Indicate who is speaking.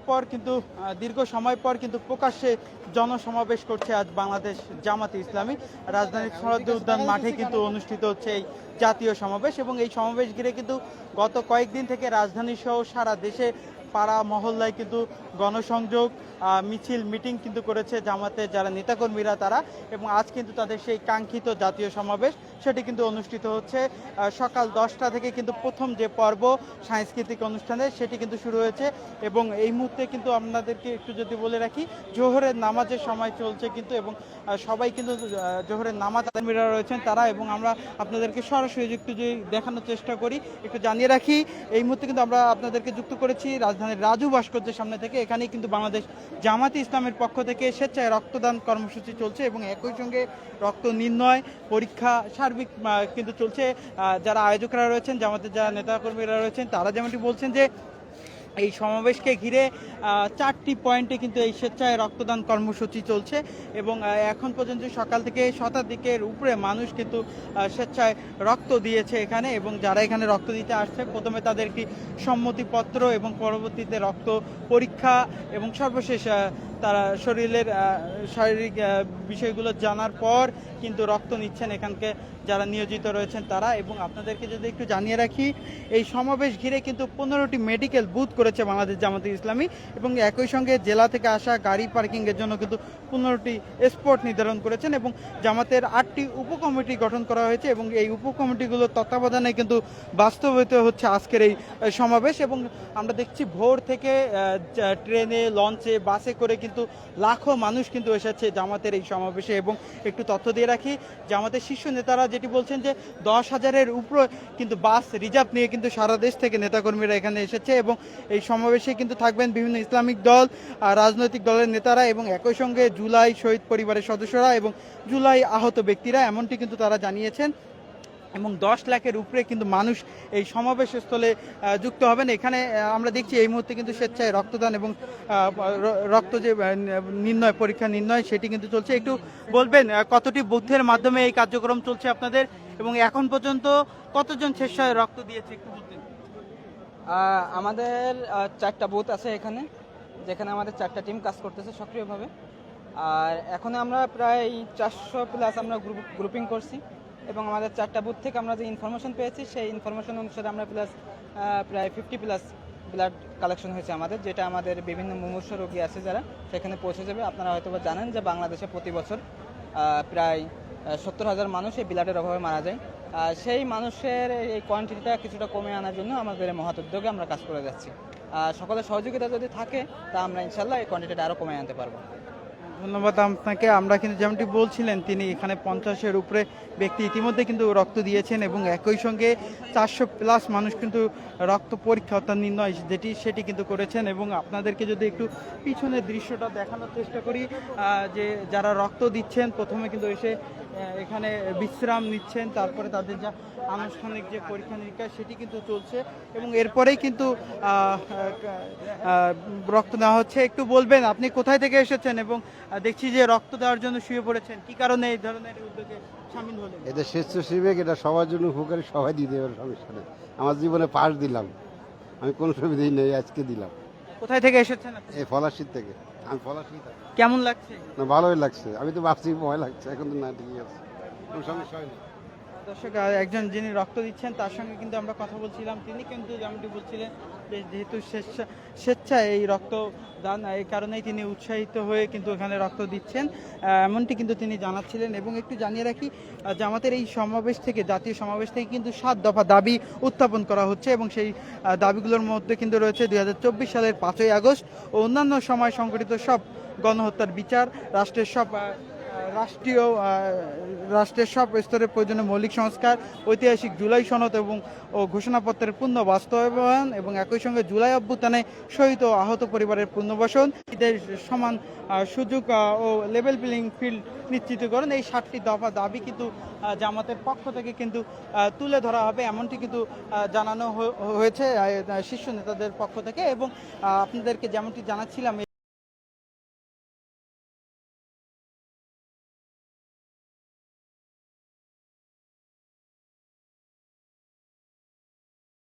Speaker 1: পর কিন্তু দীর্ঘ সময় পর কিন্তু প্রকাশ্যে জনসমাবেশ করছে আজ বাংলাদেশ জামাতে ইসলামী। রাজধানীর সরোয়ার্দী উদ্যান মাঠে কিন্তু অনুষ্ঠিত হচ্ছে এই জাতীয় সমাবেশ এবং এই সমাবেশ ঘিরে কিন্তু গত কয়েকদিন থেকে রাজধানী সহ সারা দেশে পাড়া মহল্লায় কিন্তু গণসংযোগ মিছিল মিটিং কিন্তু করেছে জামাতের যারা নেতাকর্মীরা তারা, এবং আজ কিন্তু তাদের সেই কাঙ্ক্ষিত জাতীয় সমাবেশ সেটি কিন্তু অনুষ্ঠিত হচ্ছে। সকাল 10টা থেকে কিন্তু প্রথম যে পর্ব সাংস্কৃতিক অনুষ্ঠানে সেটি কিন্তু শুরু হয়েছে এবং এই মুহূর্তে কিন্তু আপনাদেরকে একটু যদি বলে রাখি জোহরের নামাজের সময় চলছে কিন্তু, এবং সবাই কিন্তু জোহরের নামাজ আদায়ীরা রয়েছেন তারা, এবং আমরা আপনাদেরকে সরাসরি একটু যে দেখানোর চেষ্টা করি একটু জানিয়ে রাখি এই মুহূর্তে কিন্তু আমরা আপনাদেরকে যুক্ত করেছি রাজধানীর রাজু ভাস্কর্যের সামনে থেকে। এখানেই কিন্তু বাংলাদেশ জামাতে ইসলামের পক্ষ থেকে স্বেচ্ছায় রক্তদান কর্মসূচি চলছে এবং একই সঙ্গে রক্ত নির্ণয় পরীক্ষা সার্বিক কিন্তু চলছে। যারা আয়োজকরা রয়েছেন জামাতের যারা নেতাকর্মীরা রয়েছেন তারা যেমনটি বলছেন যে এই সমাবেশকে ঘিরে 4টি পয়েন্টে কিন্তু এই স্বেচ্ছায় রক্তদান কর্মসূচি চলছে এবং এখন পর্যন্ত সকাল থেকে শতাধিকের উপরে মানুষ কিন্তু স্বেচ্ছায় রক্ত দিয়েছে এখানে, এবং যারা এখানে রক্ত দিতে আসছে প্রথমে তাদের একটি সম্মতিপত্র এবং পরবর্তীতে রক্ত পরীক্ষা এবং সর্বশেষ তারা শারীরিক বিষয়গুলো জানার পর কিন্তু রক্ত নিচ্ছেন এখানকে যারা নিয়োজিত রয়েছেন তারা। এবং আপনাদেরকে যদি একটু জানিয়ে রাখি এই সমাবেশ ঘিরে কিন্তু 15টি মেডিকেল বুথ করেছে বাংলাদেশ জামাতে ইসলামী এবং একই সঙ্গে জেলা থেকে আসা গাড়ি পার্কিংয়ের জন্য কিন্তু 15টি স্পট নির্ধারণ করেছেন এবং জামাতের 8টি উপকমিটি গঠন করা হয়েছে এবং এই উপকমিটিগুলোর তত্ত্বাবধানে কিন্তু বাস্তবায়িত হচ্ছে আজকের এই সমাবেশ। এবং আমরা দেখছি ভোর থেকে ট্রেনে লঞ্চে বাসে করে কিন্তু লাখো মানুষ কিন্তু এসেছে জামাতের এই সমাবেশে। এবং একটু তথ্য দিয়ে রাখি জামাতের শীর্ষ নেতারা যেটি বলছেন যে 10,000-এর উপরে কিন্তু বাস রিজার্ভ নিয়ে কিন্তু সারা দেশ থেকে নেতাকর্মীরা এখানে এসেছে এবং এই সমাবেশে কিন্তু থাকবেন বিভিন্ন ইসলামিক দল রাজনৈতিক দলের নেতারা এবং একই সঙ্গে জুলাই শহীদ পরিবারের সদস্যরা এবং জুলাই আহত ব্যক্তিরা, এমনটি কিন্তু তারা জানিয়েছেন। এবং 10 লাখের উপরে কিন্তু মানুষ এই সমাবেশ স্থলে যুক্ত হবেন। এখানে আমরা দেখছি এই মুহূর্তে কিন্তু স্বেচ্ছায় রক্তদান এবং রক্ত যে নির্ণয় পরীক্ষা নির্ণয় সেটি কিন্তু চলছে। একটু বলবেন কতটি বুথের মাধ্যমে এই কার্যক্রম চলছে আপনাদের এবং এখন পর্যন্ত কতজন স্বেচ্ছায় রক্ত দিয়েছে একটু বলতেন?
Speaker 2: আমাদের 4টা বুথ আছে এখানে, যেখানে আমাদের 4টা টিম কাজ করতেছে সক্রিয়ভাবে। আর এখন আমরা প্রায় 400+ আমরা গ্রুপিং করছি এবং আমাদের 4টা বুথ থেকে আমরা যে ইনফরমেশন পেয়েছি সেই ইনফরমেশন অনুসারে আমরা প্রায় 50+ ব্লাড কালেকশন হয়েছে আমাদের, যেটা আমাদের বিভিন্ন মুমূর্ষু রোগী আছে যারা সেখানে পৌঁছে যাবে। আপনারা হয়তো জানেন যে বাংলাদেশে প্রতি বছর প্রায় 70,000 মানুষ এই ব্লাডের অভাবে মারা যায়। সেই মানুষের এই কোয়ান্টিটিটা কিছুটা কমে আনার জন্য আমাদের মহৎ উদ্যোগে আমরা কাজ করে যাচ্ছি। সকলের সহযোগিতা যদি থাকে তা আমরা ইনশাল্লাহ এই কোয়ান্টিটিটা আরও কমে আনতে পারবো।
Speaker 1: ধন্যবাদ আপনাকে। আমরা কিন্তু যেমনটি বলছিলেন তিনি এখানে 50-এর উপরে ব্যক্তি ইতিমধ্যে কিন্তু রক্ত দিয়েছেন এবং একই সঙ্গে 400+ মানুষ কিন্তু রক্ত পরীক্ষা অর্থাৎ নির্ণয় সেটি কিন্তু করেছেন। এবং আপনাদেরকে যদি একটু পিছনের দৃশ্যটা দেখানোর চেষ্টা করি যে যারা রক্ত দিচ্ছেন প্রথমে কিন্তু এসে এখানে বিশ্রাম নিচ্ছেন, তারপরে তাদের যা আনুষ্ঠানিক যে পরীক্ষা নিরীক্ষা সেটি কিন্তু চলছে এবং এরপরেই কিন্তু রক্ত নেওয়া হচ্ছে। একটু বলবেন আপনি কোথায় থেকে এসেছেন এবং দেখছি যে রক্ত দেওয়ার জন্য শুয়ে পড়েছেন, কি কারণে এই ধরনের উদ্যোগে সামিল হলেন?
Speaker 3: এটা স্বেচ্ছাসেবক, এটা সবার জন্য উপকারী, সবাই দিতে পারে, সমস্যা নেই। আমার জীবনে পাশ দিলাম, আমি কোনো সুবিধাই নেই, আজকে দিলাম।
Speaker 1: কোথায় থেকে এসেছেন আপনি?
Speaker 3: এই ফলাশির থেকে। আমি ফলাশি থাকি।
Speaker 1: কেমন লাগছে?
Speaker 3: না, ভালোই লাগছে। আমি তো ভাবছি ভয় লাগছে, এখন তো না, ঠিকই আছে, কোনো সমস্যা হয়নি।
Speaker 1: দর্শক একজন যিনি রক্ত দিচ্ছেন তার সঙ্গে কিন্তু আমরা কথা বলছিলাম, তিনি কিন্তু যেমনটি বলছিলেন যে যেহেতু স্বেচ্ছায় এই রক্তদান এই কারণেই তিনি উৎসাহিত হয়ে কিন্তু এখানে রক্ত দিচ্ছেন এমনটি কিন্তু তিনি জানাচ্ছিলেন। এবং একটু জানিয়ে রাখি জামাতের এই সমাবেশ থেকে জাতীয় সমাবেশ থেকে কিন্তু 7 দফা দাবি উত্থাপন করা হচ্ছে এবং সেই দাবিগুলোর মধ্যে কিন্তু রয়েছে 2024 সালের 5ই আগস্ট ও অন্যান্য সময় সংঘটিত সব গণহত্যার বিচার, রাষ্ট্রের সব স্তরের প্রয়োজনীয় মৌলিক সংস্কার, ঐতিহাসিক জুলাই সনদ এবং ঘোষণাপত্রের পূর্ণ বাস্তবায়ন এবং একই সঙ্গে জুলাই অভ্যুত্থানে শহীদ ও আহত পরিবারের পুনর্বাসন, ঈদের সমান সুযোগ ও লেভেল প্লেইং ফিল্ড নিশ্চিতকরণ। এই 7টি দফা দাবি কিন্তু জামাতের পক্ষ থেকে কিন্তু তুলে ধরা হবে এমনটি কিন্তু জানানো হয়েছে শীর্ষ নেতাদের পক্ষ থেকে। এবং আপনাদেরকে যেমনটি জানাচ্ছিলাম